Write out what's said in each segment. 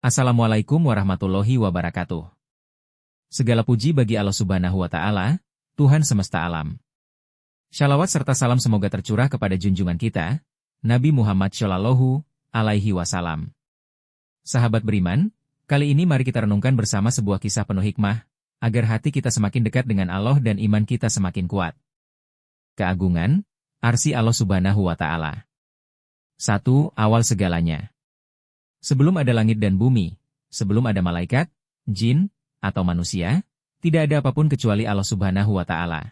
Assalamualaikum warahmatullahi wabarakatuh. Segala puji bagi Allah Subhanahu wa Ta'ala, Tuhan semesta alam. Shalawat serta salam semoga tercurah kepada junjungan kita, Nabi Muhammad Shallallahu Alaihi Wasallam. Sahabat beriman, kali ini mari kita renungkan bersama sebuah kisah penuh hikmah, agar hati kita semakin dekat dengan Allah dan iman kita semakin kuat. Keagungan, arsy Allah Subhanahu wa Ta'ala. 1. Awal segalanya. Sebelum ada langit dan bumi, sebelum ada malaikat, jin, atau manusia, tidak ada apapun kecuali Allah Subhanahu wa Ta'ala.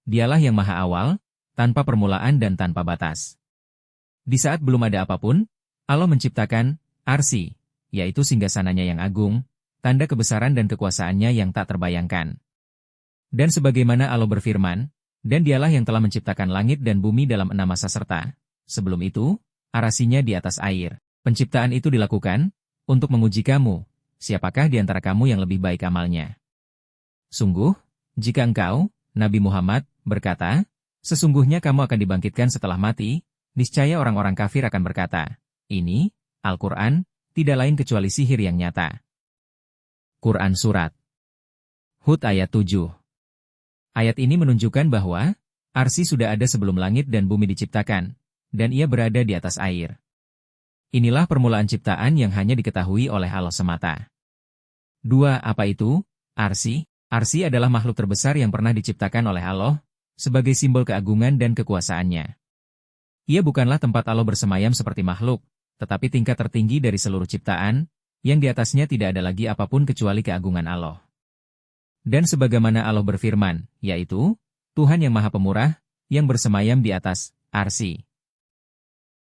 Dialah yang maha awal, tanpa permulaan dan tanpa batas. Di saat belum ada apapun, Allah menciptakan arsy, yaitu singgasananya yang agung, tanda kebesaran dan kekuasaannya yang tak terbayangkan. Dan sebagaimana Allah berfirman, dan dialah yang telah menciptakan langit dan bumi dalam 6 masa serta, sebelum itu, arsy-Nya di atas air. Penciptaan itu dilakukan untuk menguji kamu, siapakah di antara kamu yang lebih baik amalnya. Sungguh, jika engkau, Nabi Muhammad, berkata, sesungguhnya kamu akan dibangkitkan setelah mati, niscaya orang-orang kafir akan berkata, ini, Al-Quran, tidak lain kecuali sihir yang nyata. Quran Surat Hud ayat 7. Ayat ini menunjukkan bahwa, arsy sudah ada sebelum langit dan bumi diciptakan, dan ia berada di atas air. Inilah permulaan ciptaan yang hanya diketahui oleh Allah semata. 2. Apa itu? Arsy. Arsy adalah makhluk terbesar yang pernah diciptakan oleh Allah, sebagai simbol keagungan dan kekuasaannya. Ia bukanlah tempat Allah bersemayam seperti makhluk, tetapi tingkat tertinggi dari seluruh ciptaan, yang di atasnya tidak ada lagi apapun kecuali keagungan Allah. Dan sebagaimana Allah berfirman, yaitu, Tuhan yang Maha Pemurah, yang bersemayam di atas arsy.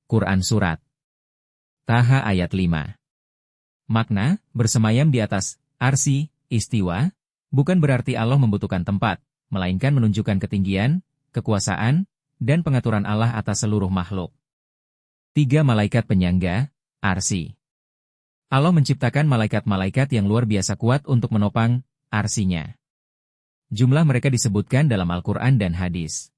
Quran Surat Taha ayat 5. Makna, bersemayam di atas arsy, istiwa, bukan berarti Allah membutuhkan tempat, melainkan menunjukkan ketinggian, kekuasaan, dan pengaturan Allah atas seluruh makhluk. 3. Malaikat penyangga, arsy. Allah menciptakan malaikat-malaikat yang luar biasa kuat untuk menopang arsy-Nya. Jumlah mereka disebutkan dalam Al-Quran dan hadis.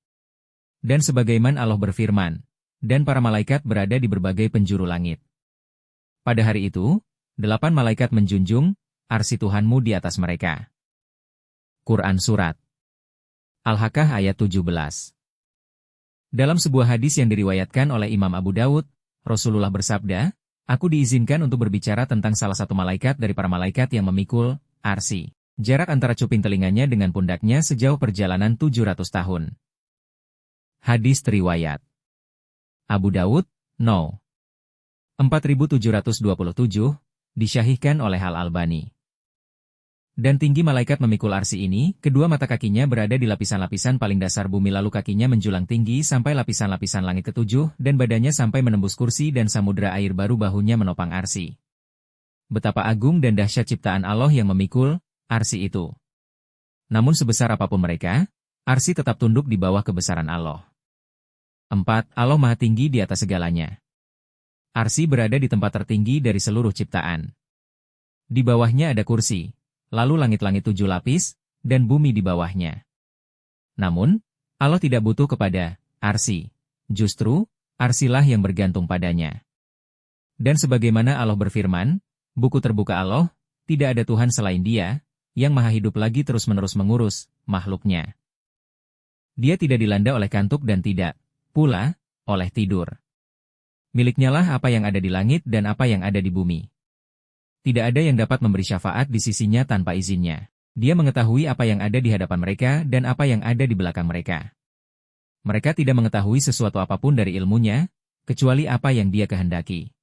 Dan sebagaimana Allah berfirman, dan para malaikat berada di berbagai penjuru langit. Pada hari itu, 8 malaikat menjunjung arsy Tuhanmu di atas mereka. Quran Surat Al-Haqqah ayat 17. Dalam sebuah hadis yang diriwayatkan oleh Imam Abu Dawud, Rasulullah bersabda, aku diizinkan untuk berbicara tentang salah satu malaikat dari para malaikat yang memikul arsy. Jarak antara cuping telinganya dengan pundaknya sejauh perjalanan 700 tahun. Hadis riwayat Abu Dawud, No. 4727, disyahihkan oleh Al-Albani. Dan tinggi malaikat memikul arsy ini, kedua mata kakinya berada di lapisan-lapisan paling dasar bumi lalu kakinya menjulang tinggi sampai lapisan-lapisan langit ketujuh dan badannya sampai menembus kursi dan samudra air baru bahunya menopang arsy. Betapa agung dan dahsyat ciptaan Allah yang memikul arsy itu. Namun sebesar apapun mereka, arsy tetap tunduk di bawah kebesaran Allah. 4. Allah Maha Tinggi di atas segalanya. Arsy berada di tempat tertinggi dari seluruh ciptaan. Di bawahnya ada kursi, lalu langit-langit 7 lapis, dan bumi di bawahnya. Namun, Allah tidak butuh kepada arsy. Justru, arsy-lah yang bergantung padanya. Dan sebagaimana Allah berfirman, buku terbuka Allah, tidak ada Tuhan selain Dia, yang maha hidup lagi terus-menerus mengurus makhluknya. Dia tidak dilanda oleh kantuk dan tidak pula oleh tidur. Miliknya lah apa yang ada di langit dan apa yang ada di bumi. Tidak ada yang dapat memberi syafaat di sisinya tanpa izinnya. Dia mengetahui apa yang ada di hadapan mereka dan apa yang ada di belakang mereka. Mereka tidak mengetahui sesuatu apapun dari ilmunya, kecuali apa yang Dia kehendaki.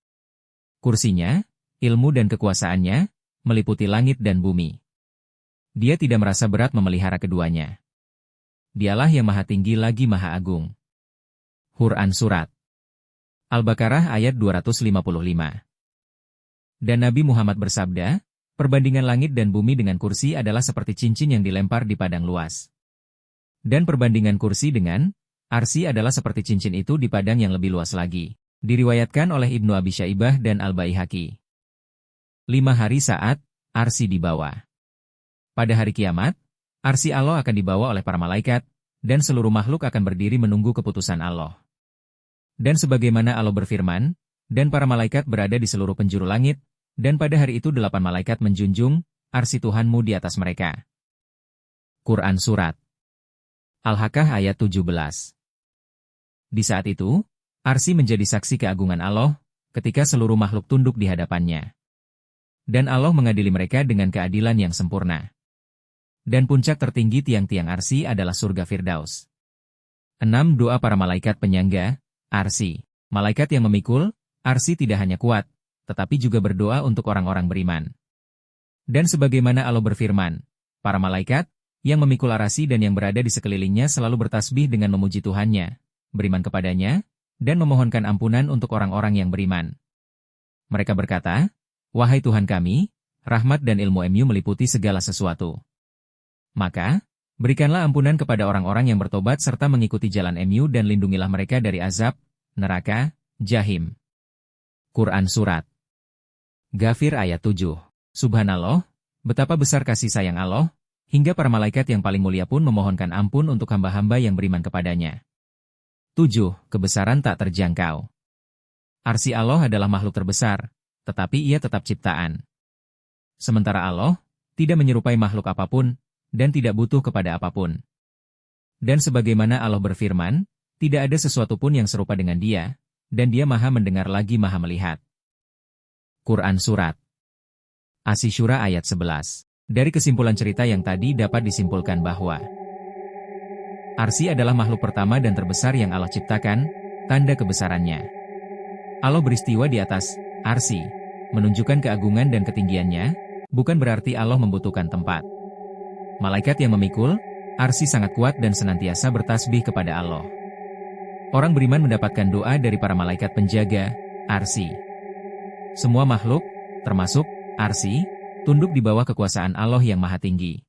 Kursinya, ilmu dan kekuasaannya, meliputi langit dan bumi. Dia tidak merasa berat memelihara keduanya. Dialah yang maha tinggi lagi maha agung. Quran Surat Al-Baqarah ayat 255. Dan Nabi Muhammad bersabda, perbandingan langit dan bumi dengan kursi adalah seperti cincin yang dilempar di padang luas. Dan perbandingan kursi dengan arsy adalah seperti cincin itu di padang yang lebih luas lagi. Diriwayatkan oleh Ibnu Abi Syaibah dan Al-Baihaqi. 5 hari saat arsy dibawa. Pada hari kiamat, arsy Allah akan dibawa oleh para malaikat, dan seluruh makhluk akan berdiri menunggu keputusan Allah. Dan sebagaimana Allah berfirman, dan para malaikat berada di seluruh penjuru langit, Dan pada hari itu 8 malaikat menjunjung arsy Tuhanmu di atas mereka. Quran Surat Al-Haqqah ayat 17. Di saat itu, arsy menjadi saksi keagungan Allah, ketika seluruh makhluk tunduk di hadapannya. Dan Allah mengadili mereka dengan keadilan yang sempurna. Dan puncak tertinggi tiang-tiang arsy adalah surga Firdaus. 6. Doa para malaikat penyangga arsy. Malaikat yang memikul arsy tidak hanya kuat, tetapi juga berdoa untuk orang-orang beriman. Dan sebagaimana Allah berfirman, para malaikat yang memikul arsy dan yang berada di sekelilingnya selalu bertasbih dengan memuji Tuhannya, beriman kepadanya, dan memohonkan ampunan untuk orang-orang yang beriman. Mereka berkata, "Wahai Tuhan kami, rahmat dan ilmu-Mu meliputi segala sesuatu. Maka, berikanlah ampunan kepada orang-orang yang bertobat serta mengikuti jalan Mu dan lindungilah mereka dari azab neraka, Jahim." Quran Surat Ghafir ayat 7. Subhanallah, betapa besar kasih sayang Allah, hingga para malaikat yang paling mulia pun memohonkan ampun untuk hamba-hamba yang beriman kepadanya. 7. Kebesaran tak terjangkau. Arsy Allah adalah makhluk terbesar, tetapi ia tetap ciptaan. Sementara Allah tidak menyerupai makhluk apapun, dan tidak butuh kepada apapun. Dan sebagaimana Allah berfirman, tidak ada sesuatu pun yang serupa dengan Dia, dan Dia Maha mendengar lagi Maha melihat. Quran Surat Asy-Syura ayat 11. Dari kesimpulan cerita yang tadi dapat disimpulkan bahwa arsy adalah makhluk pertama dan terbesar yang Allah ciptakan, tanda kebesarannya. Allah beristiwa di atas arsy, menunjukkan keagungan dan ketinggiannya, bukan berarti Allah membutuhkan tempat. Malaikat yang memikul arsy sangat kuat dan senantiasa bertasbih kepada Allah. Orang beriman mendapatkan doa dari para malaikat penjaga arsy. Semua makhluk, termasuk arsy, tunduk di bawah kekuasaan Allah yang Maha Tinggi.